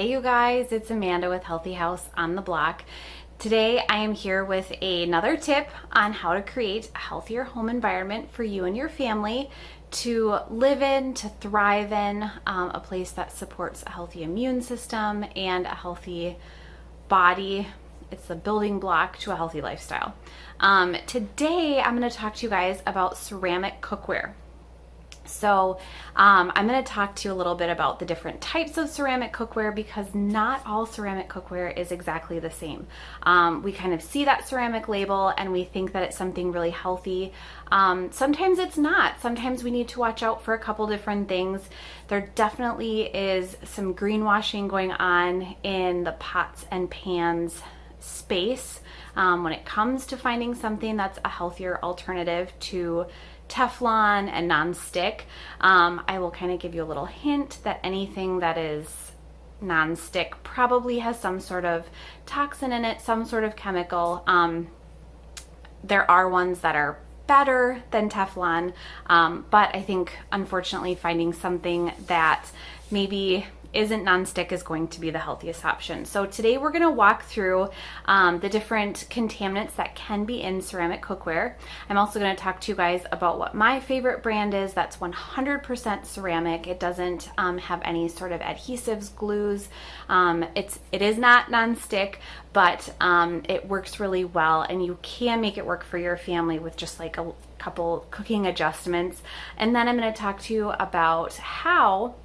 Hey you guys, it's Amanda with Healthy House on the Block. Today I am here with another tip on how to create a healthier home environment for you and your family to live in, to thrive in, a place that supports a healthy immune system and a healthy body. It's the building block to a healthy lifestyle. Today I'm going to talk to you guys about ceramic cookware. So I'm going to talk to you a little bit about the different types of ceramic cookware because not all ceramic cookware is exactly the same. We kind of see that ceramic label and we think that it's something really healthy. Sometimes it's not. Sometimes we need to watch out for a couple different things. There definitely is some greenwashing going on in the pots and pans space when it comes to finding something that's a healthier alternative to Teflon and non-stick. I will kind of give you a little hint that anything that is non-stick probably has some sort of toxin in it, some sort of chemical. There are ones that are better than Teflon, but I think unfortunately finding something that maybe isn't non-stick is going to be the healthiest option. So today we're going to walk through the different contaminants that can be in ceramic cookware. I'm also going to talk to you guys about what my favorite brand is that's 100% ceramic. It doesn't have any sort of adhesives, glues. It is not non-stick, but it works really well and you can make it work for your family with just like a couple cooking adjustments. And then I'm going to talk to you about how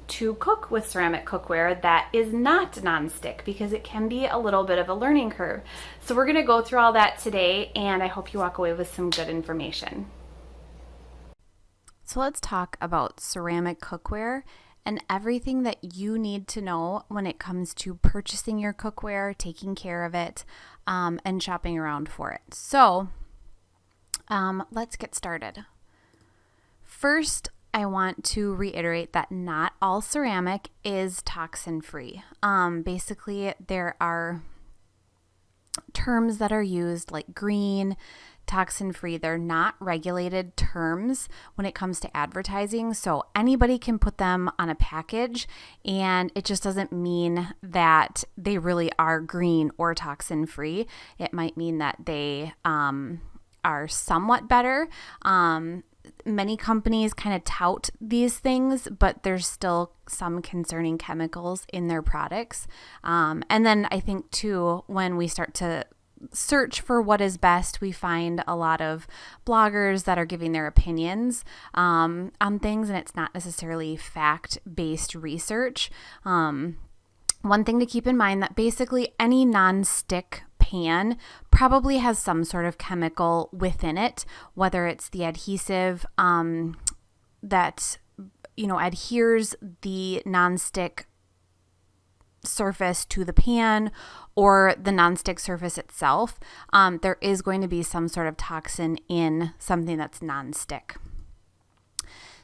to cook with ceramic cookware that is not non-stick because it can be a little bit of a learning curve. So we're going to go through all that today and I hope you walk away with some good information. So let's talk about ceramic cookware and everything that you need to know when it comes to purchasing your cookware, taking care of it, and shopping around for it. So let's get started. First, I want to reiterate that not all ceramic is toxin-free. Basically, there are terms that are used like green, toxin-free. They're not regulated terms when it comes to advertising. So anybody can put them on a package and it just doesn't mean that they really are green or toxin-free. It might mean that they are somewhat better. Many companies kind of tout these things, but there's still some concerning chemicals in their products. And then I think too, when we start to search for what is best, we find a lot of bloggers that are giving their opinions on things, and it's not necessarily fact-based research. One thing to keep in mind that basically any non-stick pan probably has some sort of chemical within it, whether it's the adhesive that adheres the nonstick surface to the pan or the nonstick surface itself. There is going to be some sort of toxin in something that's nonstick.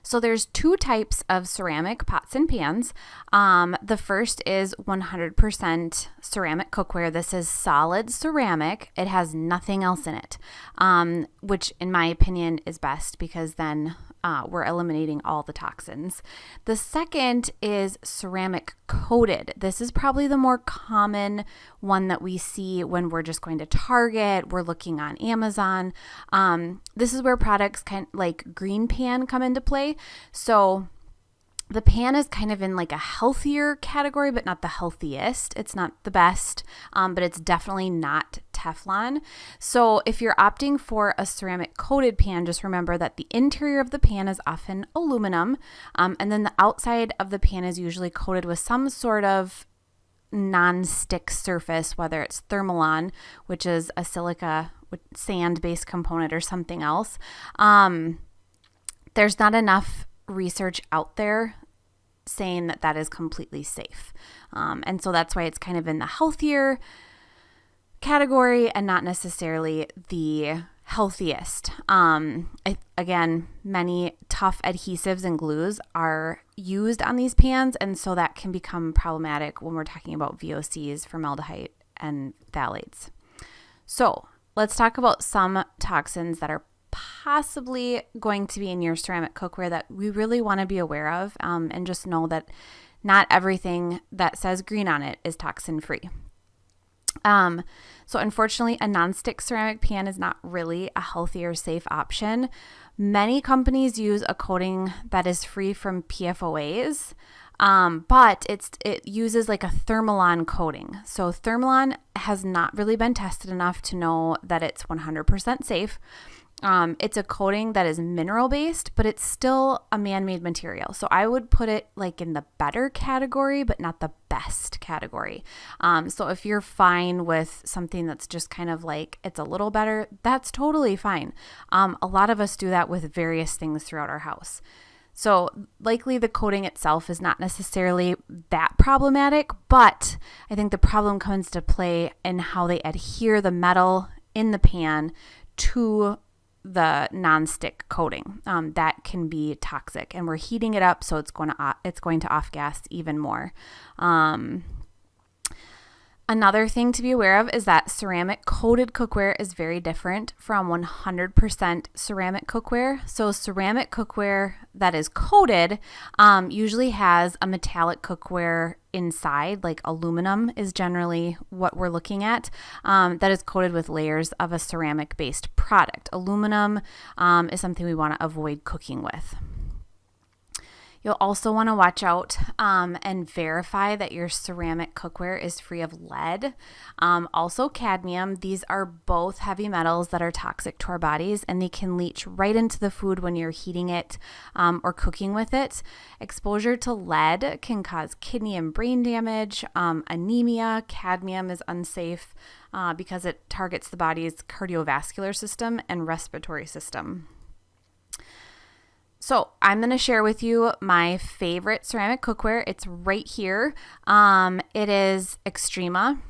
So there's two types of ceramic pots and pans. The first is 100% ceramic cookware. This is solid ceramic. It has nothing else in it, which in my opinion is best because then we're eliminating all the toxins. The second is ceramic coated. This is probably the more common one that we see when we're just going to Target, we're looking on Amazon. This is where products like Green Pan come into play. So the pan is kind of in like a healthier category, but not the healthiest. It's not the best, but it's definitely not Teflon. So if you're opting for a ceramic coated pan, just remember that the interior of the pan is often aluminum, and then the outside of the pan is usually coated with some sort of non-stick surface, whether it's Thermalon, which is a silica sand-based component, or something else. There's not enough research out there saying that that is completely safe. And so that's why it's kind of in the healthier category and not necessarily the healthiest. Again, many tough adhesives and glues are used on these pans, and so that can become problematic when we're talking about VOCs, formaldehyde, and phthalates. So let's talk about some toxins that are possibly going to be in your ceramic cookware that we really want to be aware of, and just know that not everything that says green on it is toxin free. So unfortunately, a nonstick ceramic pan is not really a healthy or safe option. Many companies use a coating that is free from PFOAs, but it uses like a Thermalon coating. So Thermalon has not really been tested enough to know that it's 100% safe. It's a coating that is mineral based, but it's still a man-made material. So I would put it like in the better category, but not the best category. So if you're fine with something that's just kind of like, it's a little better, that's totally fine. A lot of us do that with various things throughout our house. So likely the coating itself is not necessarily that problematic, but I think the problem comes to play in how they adhere the metal in the pan to the nonstick coating. That can be toxic, and we're heating it up, so it's going to off gas even more. Another thing to be aware of is that ceramic coated cookware is very different from 100% ceramic cookware. So ceramic cookware that is coated usually has a metallic cookware inside, like aluminum is generally what we're looking at, that is coated with layers of a ceramic-based product. Aluminum is something we want to avoid cooking with. You'll also want to watch out and verify that your ceramic cookware is free of lead. Also cadmium. These are both heavy metals that are toxic to our bodies, and they can leach right into the food when you're heating it or cooking with it. Exposure to lead can cause kidney and brain damage, anemia. Cadmium is unsafe because it targets the body's cardiovascular system and respiratory system. So I'm going to share with you my favorite ceramic cookware. It's right here. It is Extrema.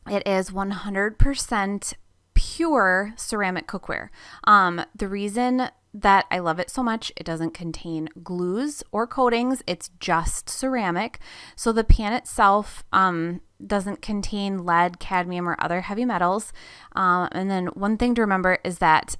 It is 100% pure ceramic cookware. The reason that I love it so much, it doesn't contain glues or coatings. It's just ceramic. So the pan itself doesn't contain lead, cadmium, or other heavy metals. And then one thing to remember is that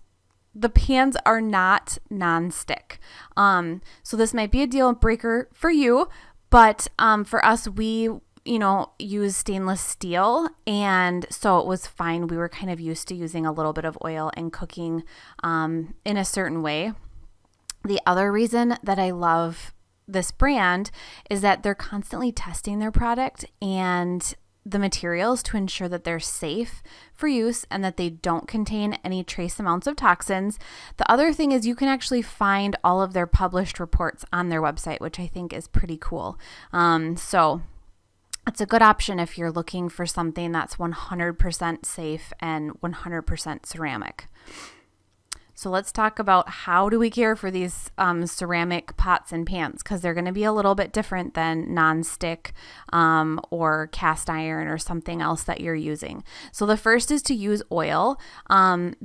the pans are not nonstick. So this might be a deal breaker for you, but for us, we use stainless steel, and so it was fine. We were kind of used to using a little bit of oil and cooking in a certain way. The other reason that I love this brand is that they're constantly testing their product and the materials to ensure that they're safe for use and that they don't contain any trace amounts of toxins. The other thing is you can actually find all of their published reports on their website, which I think is pretty cool. So it's a good option if you're looking for something that's 100% safe and 100% ceramic. So let's talk about how do we care for these ceramic pots and pans, because they're going to be a little bit different than nonstick or cast iron or something else that you're using. So the first is to use oil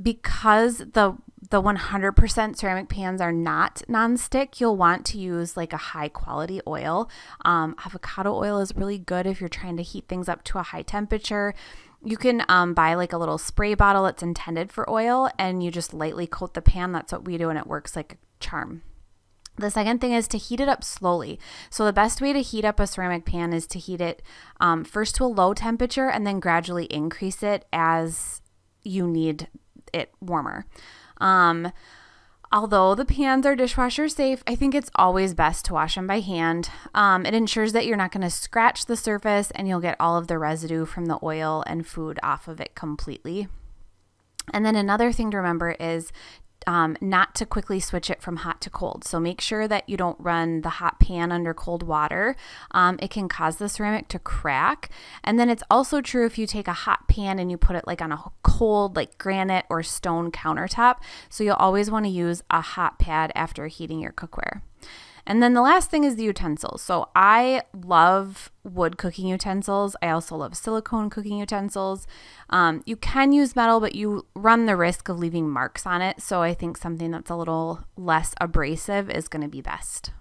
because the 100% ceramic pans are not nonstick. You'll want to use like a high quality oil. Avocado oil is really good if you're trying to heat things up to a high temperature. You can buy like a little spray bottle that's intended for oil, and you just lightly coat the pan. That's what we do, and it works like a charm. The second thing is to heat it up slowly. So the best way to heat up a ceramic pan is to heat it first to a low temperature and then gradually increase it as you need it warmer. Although the pans are dishwasher safe, I think it's always best to wash them by hand. It ensures that you're not going to scratch the surface, and you'll get all of the residue from the oil and food off of it completely. And then another thing to remember is not to quickly switch it from hot to cold. So make sure that you don't run the hot pan under cold water. It can cause the ceramic to crack. And then it's also true if you take a hot pan and you put it like on a cold, like granite or stone countertop. So you'll always want to use a hot pad after heating your cookware. And then the last thing is the utensils. So I love wood cooking utensils. I also love silicone cooking utensils. You can use metal, but you run the risk of leaving marks on it. So I think something that's a little less abrasive is going to be best.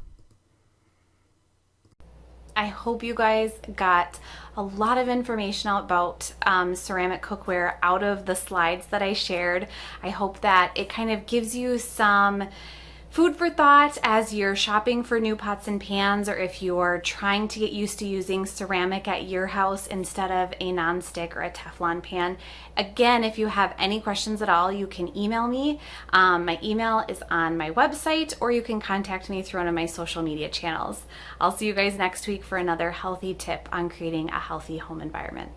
I hope you guys got a lot of information about ceramic cookware out of the slides that I shared. I hope that it kind of gives you some food for thought as you're shopping for new pots and pans, or if you're trying to get used to using ceramic at your house instead of a nonstick or a Teflon pan. Again, if you have any questions at all, you can email me. My email is on my website, or you can contact me through one of my social media channels. I'll see you guys next week for another healthy tip on creating a healthy home environment.